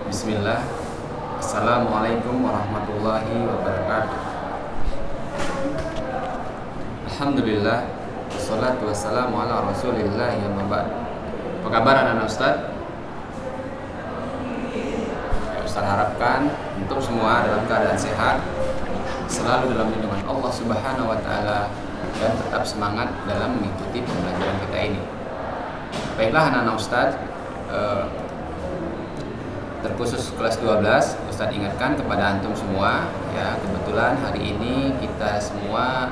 Bismillah. Assalamualaikum warahmatullahi wabarakatuh. Alhamdulillah. Wassalatu wassalamu ala rasulillah ya mabad. Apa kabar anak-anak Ustaz? Ustaz harapkan untuk semua dalam keadaan sehat, selalu dalam lindungan Allah Subhanahu wa taala, dan tetap semangat dalam mengikuti pembelajaran kita ini. Baiklah anak-anak Ustaz, terkhusus kelas 12, Ustadz ingatkan kepada antum semua ya, kebetulan hari ini kita semua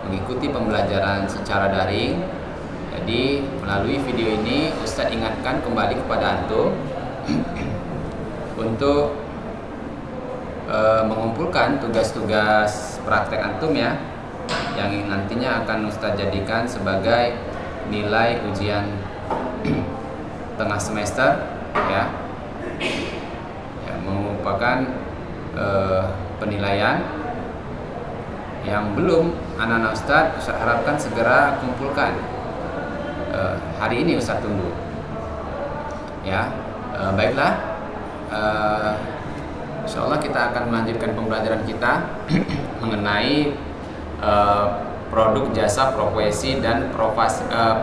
mengikuti pembelajaran secara daring. Jadi melalui video ini Ustadz ingatkan kembali kepada antum untuk mengumpulkan tugas-tugas praktek antum ya, yang nantinya akan Ustadz jadikan sebagai nilai ujian tengah semester ya, merupakan penilaian yang belum anak-anak Ustadz harapkan segera kumpulkan. Hari ini Ustadz tunggu ya. Baiklah, insyaallah kita akan melanjutkan pembelajaran kita mengenai produk jasa profesi dan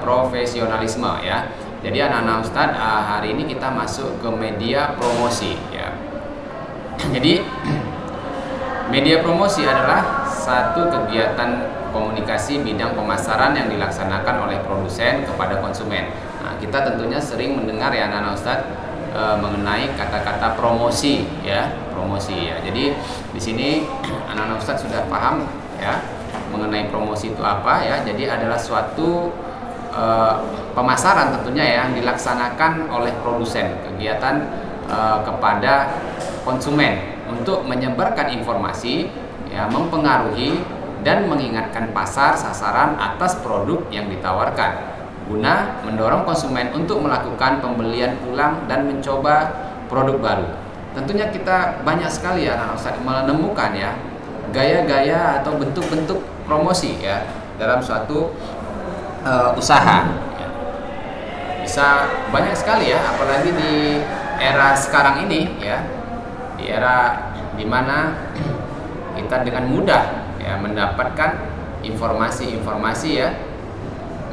profesionalisme ya. Jadi anak-anak Ustadz, hari ini kita masuk ke media promosi ya. Jadi media promosi adalah satu kegiatan komunikasi bidang pemasaran yang dilaksanakan oleh produsen kepada konsumen. Nah, kita tentunya sering mendengar ya anak-anak Ustadz mengenai kata-kata promosi ya, promosi ya. Jadi di sini anak-anak Ustadz sudah paham ya mengenai promosi itu apa ya. Jadi adalah suatu pemasaran tentunya ya, yang dilaksanakan oleh produsen, kegiatan kepada konsumen untuk menyebarkan informasi ya, mempengaruhi dan mengingatkan pasar sasaran atas produk yang ditawarkan guna mendorong konsumen untuk melakukan pembelian ulang dan mencoba produk baru. Tentunya kita banyak sekali ya menemukan ya gaya-gaya atau bentuk-bentuk promosi ya dalam suatu usaha ya. Bisa banyak sekali ya, apalagi di era sekarang ini ya, di era dimana kita dengan mudah ya mendapatkan informasi-informasi ya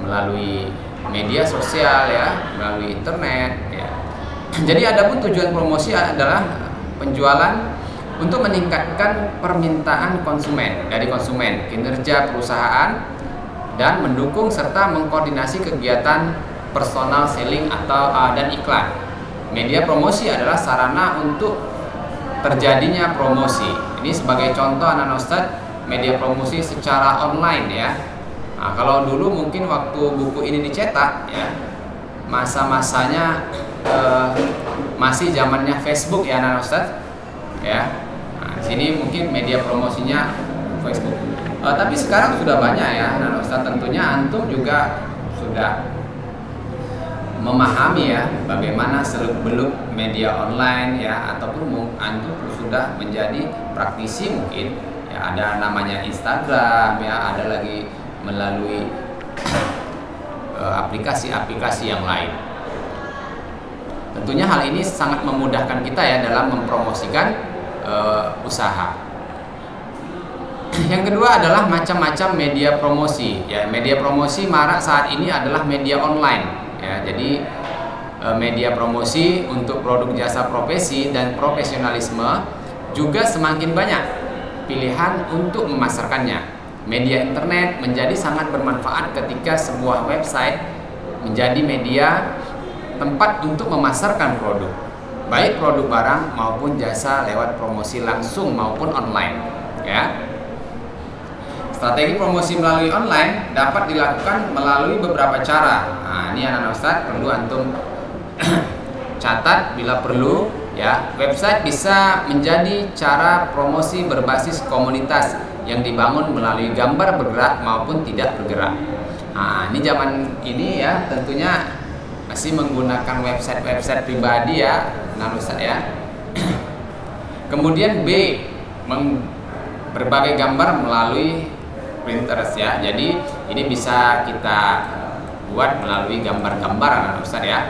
melalui media sosial ya, melalui internet ya. Jadi adapun tujuan promosi adalah penjualan untuk meningkatkan permintaan konsumen dari konsumen, kinerja perusahaan, dan mendukung serta mengkoordinasi kegiatan personal selling atau dan iklan. Media promosi adalah sarana untuk terjadinya promosi. Ini sebagai contoh anak-anak Ustadz, media promosi secara online ya. Nah, kalau dulu mungkin waktu buku ini dicetak ya, masa-masanya masih zamannya Facebook ya anak-anak Ustadz ya. Nah, di sini mungkin media promosinya Facebook. Tapi sekarang sudah banyak ya anak-anak Ustadz, tentunya antum juga sudah memahami ya bagaimana seluk-beluk media online ya, ataupun antum sudah menjadi praktisi mungkin ya, ada namanya Instagram ya, ada lagi melalui aplikasi-aplikasi yang lain. Tentunya hal ini sangat memudahkan kita ya dalam mempromosikan usaha. Yang kedua adalah macam-macam media promosi ya. Media promosi marak saat ini adalah media online ya. Jadi media promosi untuk produk jasa profesi dan profesionalisme juga semakin banyak pilihan untuk memasarkannya. Media internet menjadi sangat bermanfaat ketika sebuah website menjadi media tempat untuk memasarkan produk, baik produk barang maupun jasa lewat promosi langsung maupun online ya. Strategi promosi melalui online dapat dilakukan melalui beberapa cara. Nah, ini anak-anak Ustadz perlu antum catat bila perlu ya. Website bisa menjadi cara promosi berbasis komunitas yang dibangun melalui gambar bergerak maupun tidak bergerak. Nah, ini zaman ini ya, tentunya masih menggunakan website pribadi ya, anak-anak Ustadz ya. Kemudian B, berbagai gambar melalui Pinterest ya. Jadi ini bisa kita buat melalui gambar-gambar anak Ustaz ya.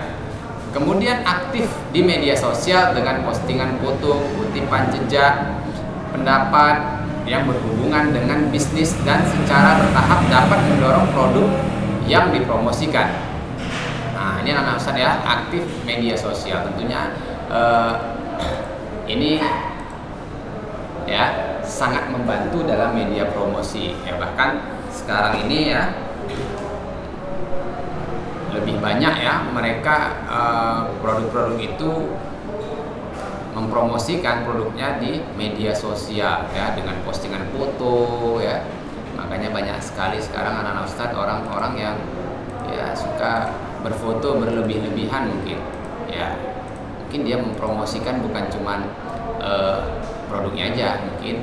Kemudian aktif di media sosial dengan postingan foto, kutipan jejak, pendapat yang berhubungan dengan bisnis dan secara bertahap dapat mendorong produk yang dipromosikan. Nah, ini anak-anak Ustadz ya, aktif media sosial tentunya ini ya sangat membantu dalam media promosi ya, bahkan sekarang ini ya lebih banyak ya mereka produk-produk itu mempromosikan produknya di media sosial ya dengan postingan foto ya. Makanya banyak sekali sekarang anak-anak Ustadz orang-orang yang ya suka berfoto berlebih-lebihan mungkin ya. Mungkin dia mempromosikan bukan cuman produknya aja, mungkin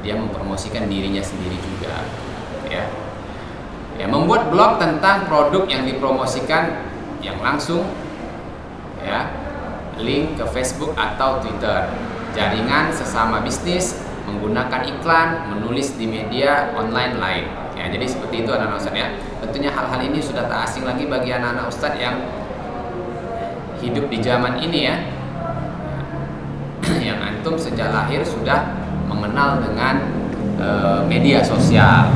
dia mempromosikan dirinya sendiri juga ya. Ya, membuat blog tentang produk yang dipromosikan yang langsung ya, link ke Facebook atau Twitter, jaringan sesama bisnis, menggunakan iklan, menulis di media online lain. Ya, jadi seperti itu anak-anak Ustadz ya. Tentunya hal-hal ini sudah tak asing lagi bagi anak-anak Ustadz yang hidup di zaman ini ya. Yang antum sejak lahir sudah mengenal dengan media sosial.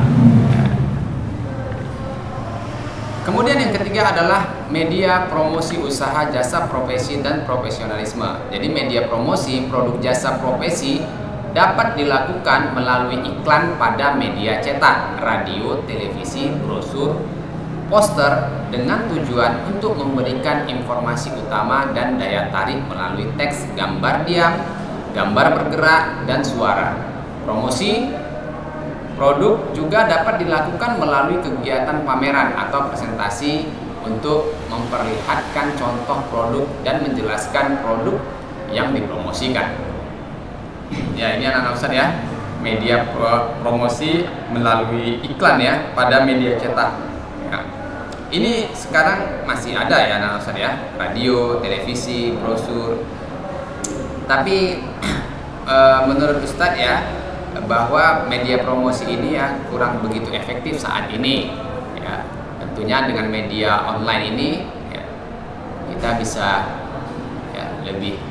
Kemudian yang ketiga adalah media promosi usaha jasa profesi dan profesionalisme. Jadi media promosi produk jasa profesi dapat dilakukan melalui iklan pada media cetak, radio, televisi, brosur, poster dengan tujuan untuk memberikan informasi utama dan daya tarik melalui teks, gambar diam, gambar bergerak, dan suara. Promosi produk juga dapat dilakukan melalui kegiatan pameran atau presentasi untuk memperlihatkan contoh produk dan menjelaskan produk yang dipromosikan. Ya, ini anak-anak Ustadz ya, media promosi melalui iklan ya pada media cetak. Ya. Ini sekarang masih ada ya anak-anak Ustadz ya, radio, televisi, brosur. Tapi menurut Ustadz ya, bahwa media promosi ini ya kurang begitu efektif saat ini ya. Tentunya dengan media online ini ya, kita bisa ya, lebih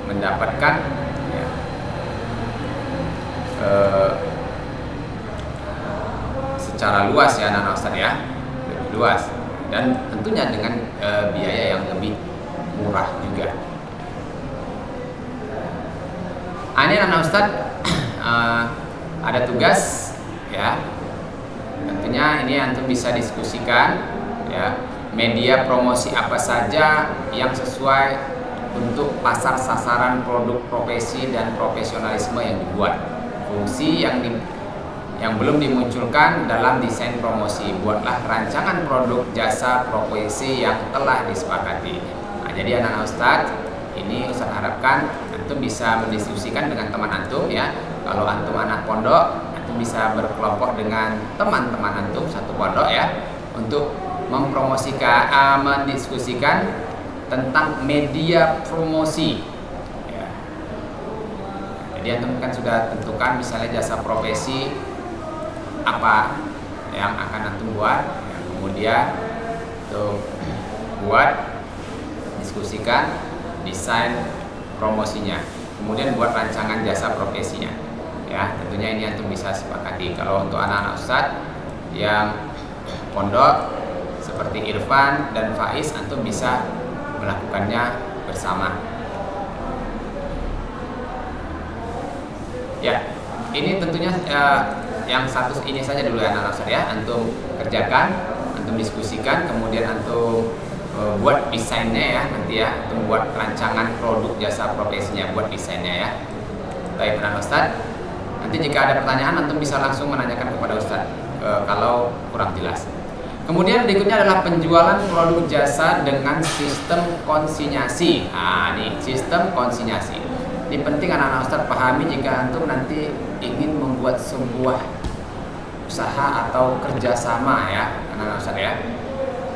mendapatkan ya, secara luas ya anak-anak Ustadz ya, lebih luas dan tentunya dengan biaya yang lebih murah juga. Ini anak Ustadz ada tugas ya, tentunya ini antum bisa diskusikan ya, media promosi apa saja yang sesuai untuk pasar sasaran produk profesi dan profesionalisme yang dibuat, fungsi yang belum dimunculkan dalam desain promosi, buatlah rancangan produk jasa profesi yang telah disepakati. Nah, jadi anak Ustadz ini Ustadz harapkan antum bisa mendiskusikan dengan teman antum ya. Kalau antum anak pondok, antum bisa berkelompok dengan teman-teman antum satu pondok ya, untuk mempromosikan, mendiskusikan tentang media promosi ya. Jadi antum kan sudah tentukan misalnya jasa profesi apa yang akan antum buat ya, kemudian untuk buat diskusikan desain promosinya, kemudian buat rancangan jasa profesinya ya. Tentunya ini antum bisa sepakati. Kalau untuk anak-anak Ustadz yang pondok seperti Irfan dan Faiz, antum bisa melakukannya bersama ya. Ini tentunya yang satu ini saja dulu ya anak-anak Ustadz ya, antum kerjakan, antum diskusikan, kemudian antum buat desainnya ya, nanti ya untuk buat rancangan produk jasa profesinya, buat desainnya ya. Baik anak Ustadz, nanti jika ada pertanyaan antum bisa langsung menanyakan kepada Ustadz kalau kurang jelas. Kemudian berikutnya adalah penjualan produk jasa dengan sistem konsinyasi. Nah ini sistem konsinyasi, ini penting anak-anak Ustadz pahami jika antum nanti ingin membuat sebuah usaha atau kerjasama ya anak-anak Ustadz ya.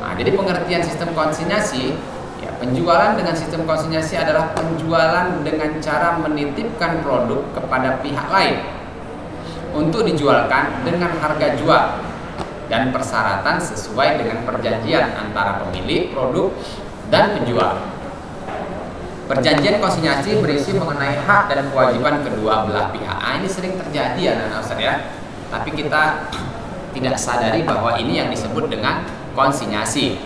Nah, jadi pengertian sistem konsinyasi ya, penjualan dengan sistem konsinyasi adalah penjualan dengan cara menitipkan produk kepada pihak lain untuk dijualkan dengan harga jual dan persyaratan sesuai dengan perjanjian antara pemilik produk dan penjual. Perjanjian konsinyasi berisi mengenai hak dan kewajiban kedua belah pihak. Ini sering terjadi anak-anak Ustaz ya. Tapi kita tidak sadari bahwa ini yang disebut dengan konsinyasi.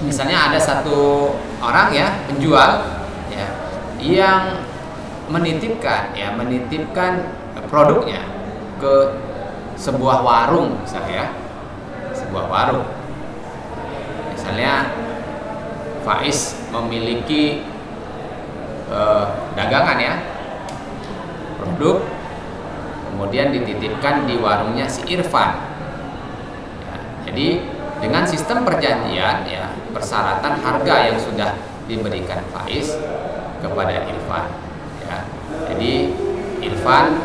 Misalnya ada satu orang ya, penjual ya, yang menitipkan produknya ke sebuah warung misalnya ya. Sebuah warung. Misalnya Faiz memiliki dagangan ya, produk, kemudian dititipkan di warungnya si Irfan ya, jadi dengan sistem perjanjian ya, persyaratan harga yang sudah diberikan Faiz kepada Irfan ya, jadi Irfan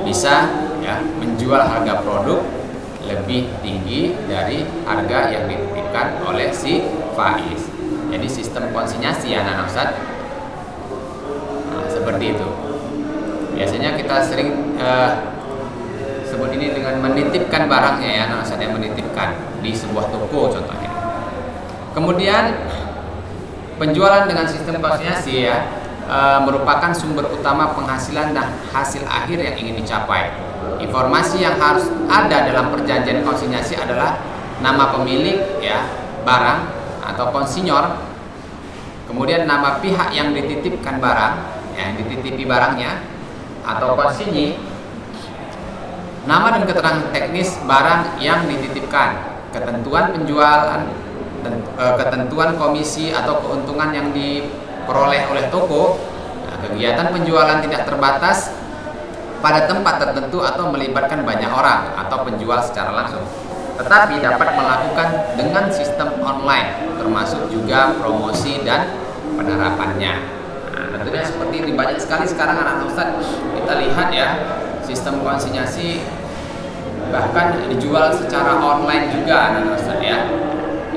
bisa ya menjual harga produk lebih tinggi dari harga yang dititipkan oleh si Faiz. Jadi sistem konsinyasi anak-anak Ustaz seperti itu. Biasanya kita sering sebut ini dengan menitipkan barangnya ya, anak-anak Ustaz, yang menitipkan di sebuah toko contohnya. Kemudian penjualan dengan sistem konsinyasi ya merupakan sumber utama penghasilan dan hasil akhir yang ingin dicapai. Informasi yang harus ada dalam perjanjian konsinyasi adalah nama pemilik ya barang atau konsinyor, kemudian nama pihak yang dititipkan barang, yang dititipi barangnya atau konsinyi, nama dan keterangan teknis barang yang dititipkan, ketentuan penjualan, ketentuan komisi atau keuntungan yang diperoleh oleh toko, kegiatan penjualan tidak terbatas pada tempat tertentu atau melibatkan banyak orang atau penjual secara langsung, tetapi dapat melakukan dengan sistem online, termasuk juga promosi dan penerapannya. Nah, tentunya seperti ini banyak sekali sekarang anak-anak Ustaz kita lihat ya, sistem konsinyasi bahkan dijual secara online juga anak-anak Ustaz ya.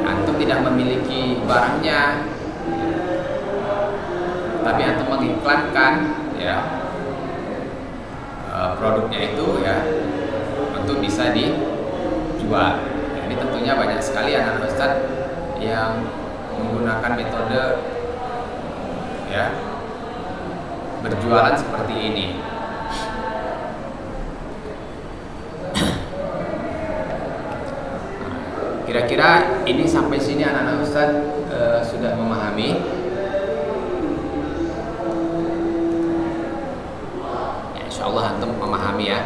Antum tidak memiliki barangnya, tapi antum mengiklankan ya produknya itu ya untuk bisa dijual. Ini tentunya banyak sekali anak-anak Ustaz yang menggunakan metode ya berjualan seperti ini. Kira-kira ini sampai sini anak-anak Ustaz sudah memahami. Ya, insyaallah antum memahami ya.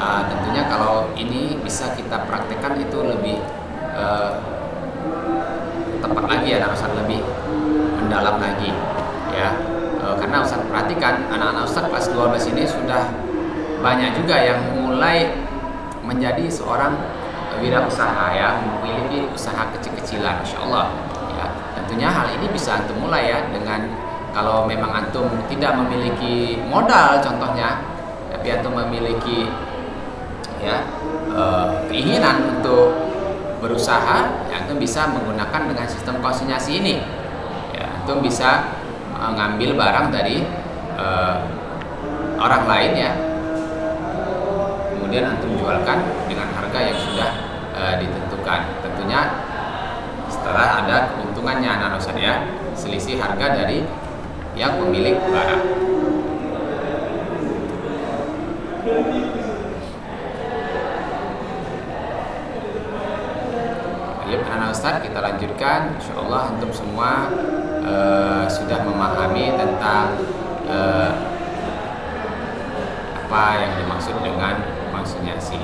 Tentunya kalau ini bisa kita praktekkan itu lebih tepat lagi ya anak Ustaz, lebih mendalam lagi ya. Karena Ustaz perhatikan anak-anak Ustaz kelas 12 ini sudah banyak juga yang mulai menjadi seorang wirausaha ya, memiliki usaha kecil-kecilan, insyaallah ya. Tentunya hal ini bisa antum mulai ya, dengan kalau memang antum tidak memiliki modal contohnya, tapi antum memiliki ya keinginan untuk berusaha ya, antum bisa menggunakan dengan sistem konsinyasi ini ya. Antum bisa mengambil barang dari orang lain ya, kemudian antum jualkan dengan harga yang sudah ditentukan. Tentunya setelah ada keuntungannya anak Ustaz ya, selisih harga dari yang pemilik barang. Baik anak Ustaz, kita lanjutkan. Insyaallah antum semua sudah memahami tentang apa yang dimaksud dengan konsinyasi.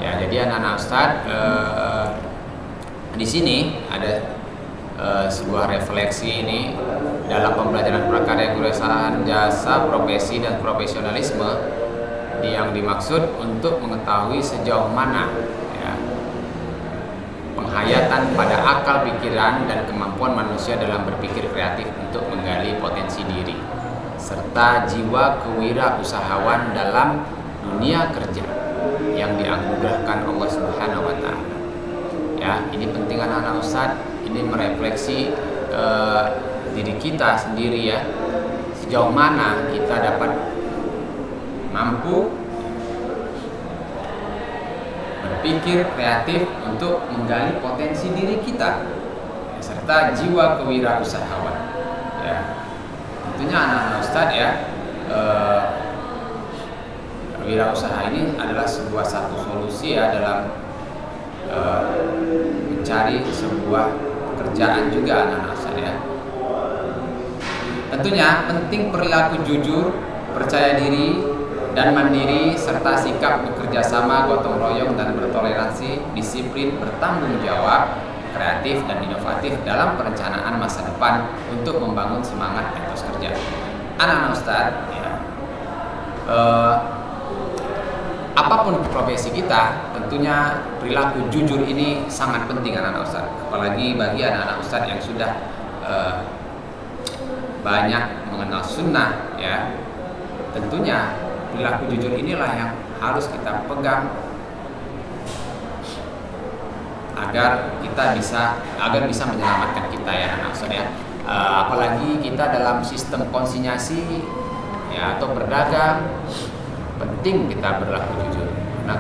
Ya, jadi anak-anak Ustaz di sini ada sebuah refleksi ini dalam pembelajaran prakarya kewirausahaan jasa, profesi dan profesionalisme yang dimaksud untuk mengetahui sejauh mana ya, penghayatan pada akal pikiran dan kemampuan manusia dalam berpikir kreatif untuk menggali potensi diri serta jiwa kewirausahawan dalam dunia kerja yang dianugerahkan Allah Subhanahu wa taala. Ya, ini penting anak-anak Ustaz, ini merefleksi diri kita sendiri ya. Sejauh mana kita dapat mampu berpikir kreatif untuk menggali potensi diri kita serta jiwa kewirausahawan. Ya, tentunya anak-anak Ustadz ya, wirausaha ini adalah satu solusi ya dalam mencari sebuah pekerjaan juga anak-anak Ustadz ya. Tentunya penting perilaku jujur, percaya diri dan mandiri serta sikap bekerja sama, gotong royong dan bertoleransi, disiplin, bertanggung jawab, kreatif dan inovatif dalam perencanaan masa depan untuk membangun semangat etos kerja. Anak-anak Ustadz ya, apapun profesi kita, tentunya perilaku jujur ini sangat penting anak-anak Ustadz. Apalagi bagi anak-anak Ustadz yang sudah banyak mengenal sunnah ya, tentunya perilaku jujur inilah yang harus kita pegang agar bisa menyelamatkan kita ya anak-anak Ustadz ya. Apalagi kita dalam sistem konsinyasi ya atau berdagang, penting kita berlaku jujur karena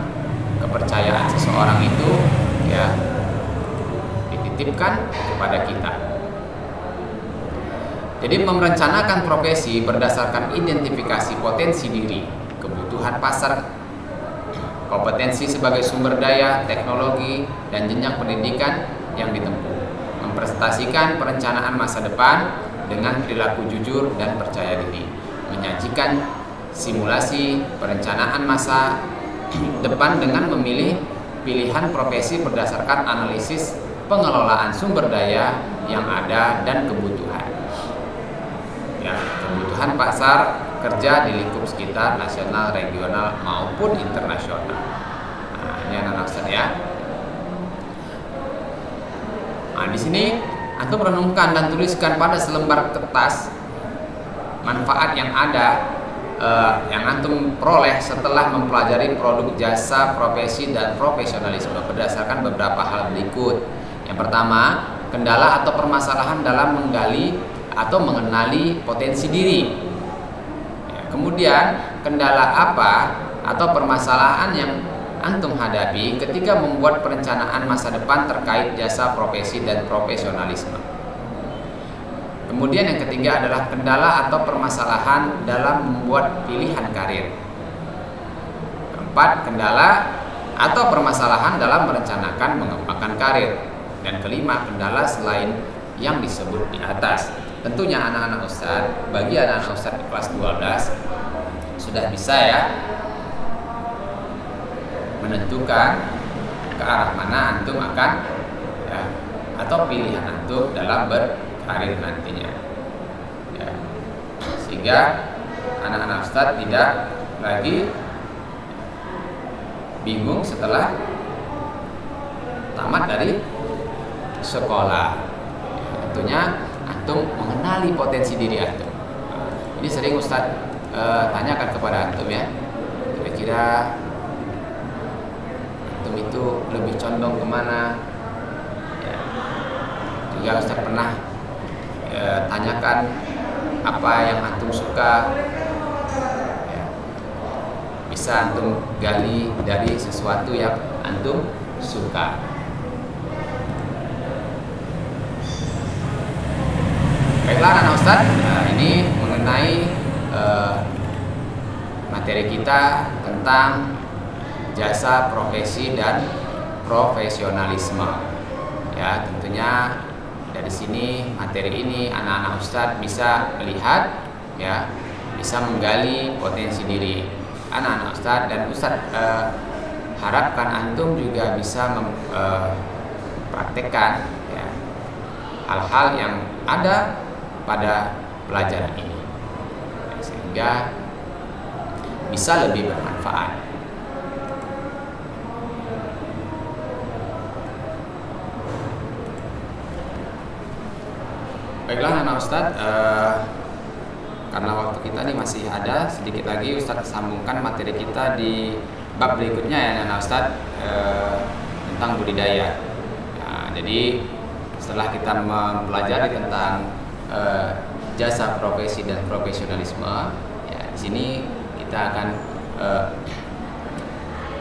kepercayaan seseorang itu ya dititipkan kepada kita. Jadi merencanakan profesi berdasarkan identifikasi potensi diri, kebutuhan pasar, kompetensi sebagai sumber daya, teknologi, dan jenjang pendidikan yang ditempuh. Mempresentasikan perencanaan masa depan dengan perilaku jujur dan percaya diri. Menyajikan simulasi perencanaan masa depan dengan memilih pilihan profesi berdasarkan analisis pengelolaan sumber daya yang ada dan kebutuhan. Ya, kebutuhan pasar kerja di lingkup sekitar nasional, regional maupun internasional. Nah, ini anak-anak Ustadz ya. Nah, di sini antum renungkan dan tuliskan pada selembar kertas manfaat yang ada yang antum peroleh setelah mempelajari produk jasa, profesi dan profesionalisme berdasarkan beberapa hal berikut. Yang pertama, kendala atau permasalahan dalam menggali atau mengenali potensi diri. Ya, kemudian kendala apa atau permasalahan yang antum hadapi ketika membuat perencanaan masa depan terkait jasa, profesi dan profesionalisme. Kemudian yang ketiga adalah kendala atau permasalahan dalam membuat pilihan karir. Keempat, kendala atau permasalahan dalam merencanakan mengembangkan karir. Dan kelima, kendala selain yang disebut di atas. Tentunya anak-anak Ustadz, bagi anak-anak Ustadz di kelas 12 sudah bisa ya menentukan ke arah mana antum akan ya, atau pilihan antum dalam berkarir nantinya ya. Sehingga anak-anak Ustadz tidak lagi bingung setelah tamat dari sekolah. Tentunya antum mengenali potensi diri antum. Ini sering Ustadz tanyakan kepada antum ya, kira-kira antum itu lebih condong kemana ya. Juga Ustadz pernah tanyakan apa yang antum suka ya. Bisa antum gali dari sesuatu yang antum suka. Baiklah anak Ustadz, ini mengenai materi kita tentang jasa, profesi dan profesionalisme. Ya, tentunya dari sini materi ini anak-anak Ustadz bisa melihat, ya, bisa menggali potensi diri anak-anak Ustadz, dan Ustadz harapkan antum juga bisa mempraktekkan ya, hal-hal yang ada pada pelajaran ini sehingga bisa lebih bermanfaat. Baiklah anak Ustadz, karena waktu kita ini masih ada sedikit lagi, Ustadz sambungkan materi kita di bab berikutnya ya anak Ustadz, tentang budidaya. Nah, jadi setelah kita mempelajari tentang jasa, profesi dan profesionalisme, ya di sini kita akan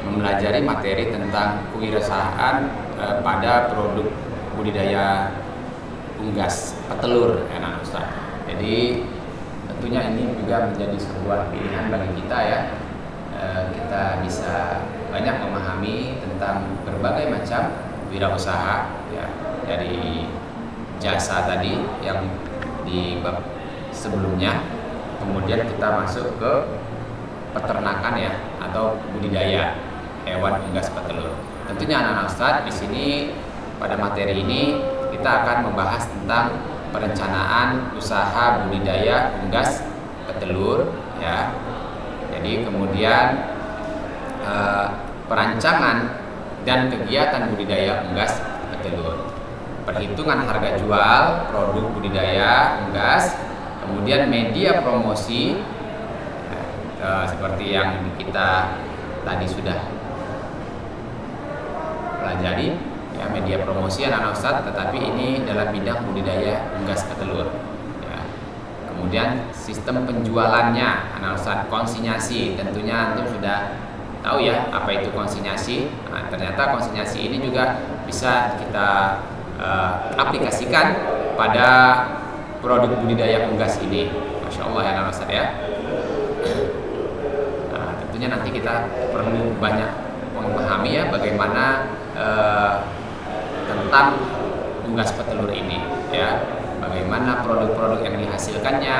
mempelajari materi tentang kewirausahaan pada produk budidaya unggas petelur ya nah Ustaz. Jadi tentunya ini juga menjadi sebuah pilihan bagi kita ya. Kita bisa banyak memahami tentang berbagai macam wirausaha ya, dari jasa tadi yang di bab sebelumnya, kemudian kita masuk ke peternakan ya atau budidaya hewan unggas petelur. Tentunya anak-anak Ustadz di sini pada materi ini kita akan membahas tentang perencanaan usaha budidaya unggas petelur ya. Jadi kemudian perancangan dan kegiatan budidaya unggas petelur, perhitungan harga jual produk budidaya unggas, kemudian media promosi seperti yang kita tadi sudah pelajari ya, media promosi anak-anak Ustadz, tetapi ini dalam bidang budidaya unggas petelur ya. Kemudian sistem penjualannya anak-anak Ustadz, konsinyasi, tentunya antum sudah tahu ya apa itu konsinyasi. Nah, ternyata konsinyasi ini juga bisa kita aplikasikan pada produk budidaya unggas ini. Masya Allah ya anak Ustadz ya. Nah, tentunya nanti kita perlu banyak memahami ya bagaimana tentang unggas petelur ini ya, bagaimana produk-produk yang dihasilkannya,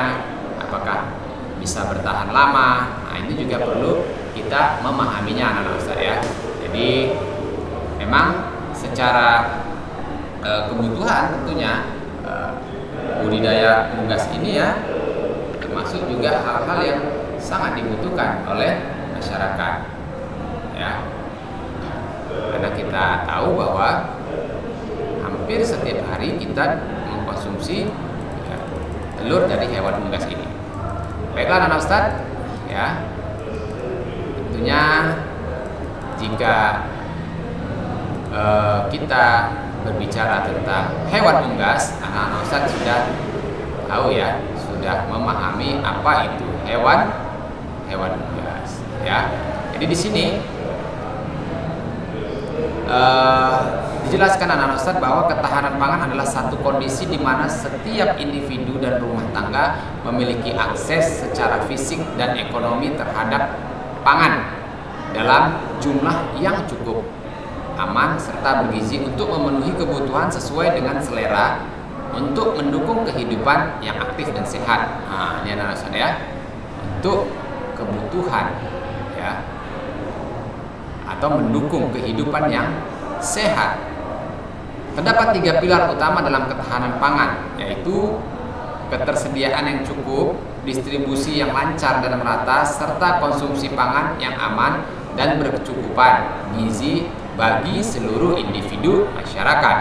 apakah bisa bertahan lama. Nah, ini juga perlu kita memahaminya anak-anak Ustaz ya. Jadi memang secara kebutuhan tentunya budidaya unggas ini ya termasuk juga hal-hal yang sangat dibutuhkan oleh masyarakat ya, karena kita tahu bahwa hampir setiap hari kita mengkonsumsi ya, telur dari hewan unggas ini. Baiklah anak Ustaz ya, tentunya jika kita berbicara tentang hewan unggas, anak-anak Ustaz sudah tahu ya, sudah memahami apa itu hewan unggas ya. Jadi di sini dijelaskan anak-anak Ustaz bahwa ketahanan pangan adalah satu kondisi di mana setiap individu dan rumah tangga memiliki akses secara fisik dan ekonomi terhadap pangan dalam jumlah yang cukup, aman serta bergizi untuk memenuhi kebutuhan sesuai dengan selera untuk mendukung kehidupan yang aktif dan sehat. Nah, ini anak-anak Ustaz ya, untuk kebutuhan ya atau mendukung kehidupan yang sehat. Terdapat 3 pilar utama dalam ketahanan pangan, yaitu ketersediaan yang cukup, distribusi yang lancar dan merata, serta konsumsi pangan yang aman dan berkecukupan gizi bagi seluruh individu masyarakat.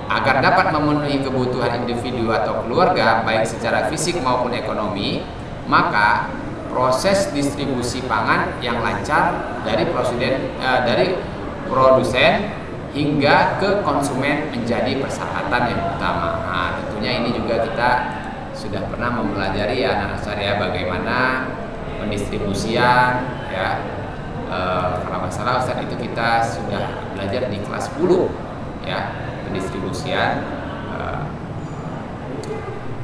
Agar dapat memenuhi kebutuhan individu atau keluarga baik secara fisik maupun ekonomi, maka proses distribusi pangan yang lancar dari produsen hingga ke konsumen menjadi persyaratan yang utama. Nah, tentunya ini juga kita sudah pernah mempelajari ya anak saya bagaimana pendistribusian ya. Kalau nggak salah Ustaz itu kita sudah belajar di kelas 10 ya, pendistribusian.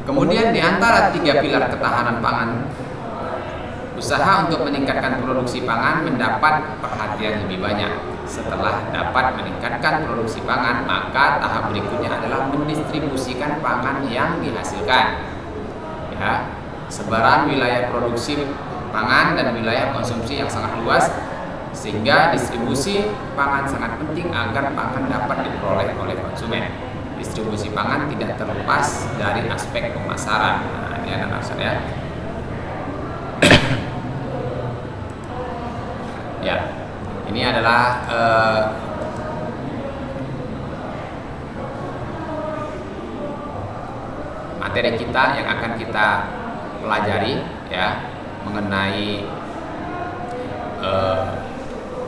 Kemudian di antara 3 pilar ketahanan pangan, usaha untuk meningkatkan produksi pangan mendapat perhatian lebih banyak. Setelah dapat meningkatkan produksi pangan, maka tahap berikutnya adalah mendistribusikan pangan yang dihasilkan. Ya, sebaran wilayah produksi pangan dan wilayah konsumsi yang sangat luas, sehingga distribusi pangan sangat penting agar pangan dapat diperoleh oleh konsumen. Distribusi pangan tidak terlepas dari aspek pemasaran. Nah, ini anak-anak saya. Ya, ini adalah materi kita yang akan kita pelajari ya mengenai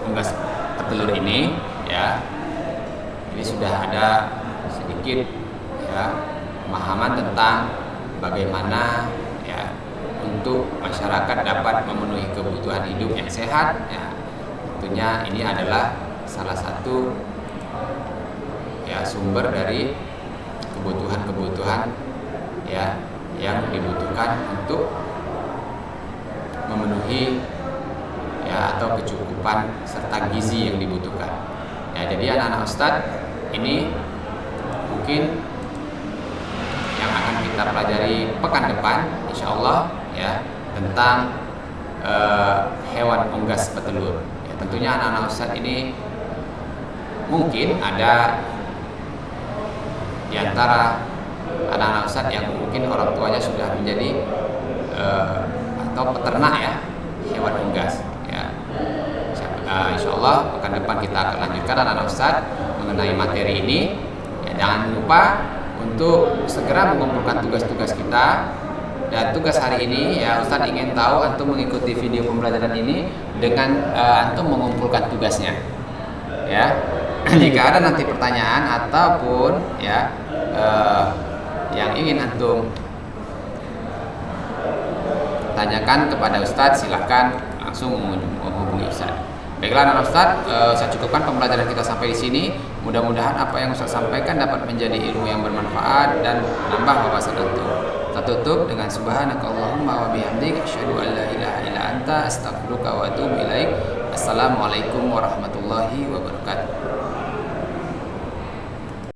unggas petelur ini ya. Ini sudah ada sedikit ya pemahaman tentang bagaimana ya untuk masyarakat dapat memenuhi kebutuhan hidup yang sehat ya, tentunya ini adalah salah satu ya sumber dari kebutuhan-kebutuhan ya yang dibutuhkan untuk memenuhi ya atau kecukupan serta gizi yang dibutuhkan. Ya, jadi anak-anak Ustadz ini mungkin yang akan kita pelajari pekan depan insya Allah ya tentang hewan unggas petelur. Ya, tentunya anak-anak Ustadz ini mungkin ada di antara anak-anak Ustadz yang mungkin orang tuanya sudah menjadi atau peternak ya hewan unggas ya. Insya Allah pekan depan kita akan lanjutkan anak-anak Ustadz mengenai materi ini ya, jangan lupa untuk segera mengumpulkan tugas-tugas kita. Dan tugas hari ini ya Ustadz ingin tahu antum mengikuti video pembelajaran ini dengan antum mengumpulkan tugasnya ya. Jika ada nanti pertanyaan ataupun ya yang ingin antum tanyakan kepada Ustadz, silahkan langsung menghubungi Ustadz. Baiklah anak Ustadz, saya cukupkan pembelajaran kita sampai di sini. Mudah-mudahan apa yang Ustadz sampaikan dapat menjadi ilmu yang bermanfaat dan menambah wawasan antum. Kita tutup dengan subhanakallahumma wa bihamdika asyhadu an la ilaha illa anta astaghfiruka wa atubu ilaik. Assalamualaikum warahmatullahi wabarakatuh.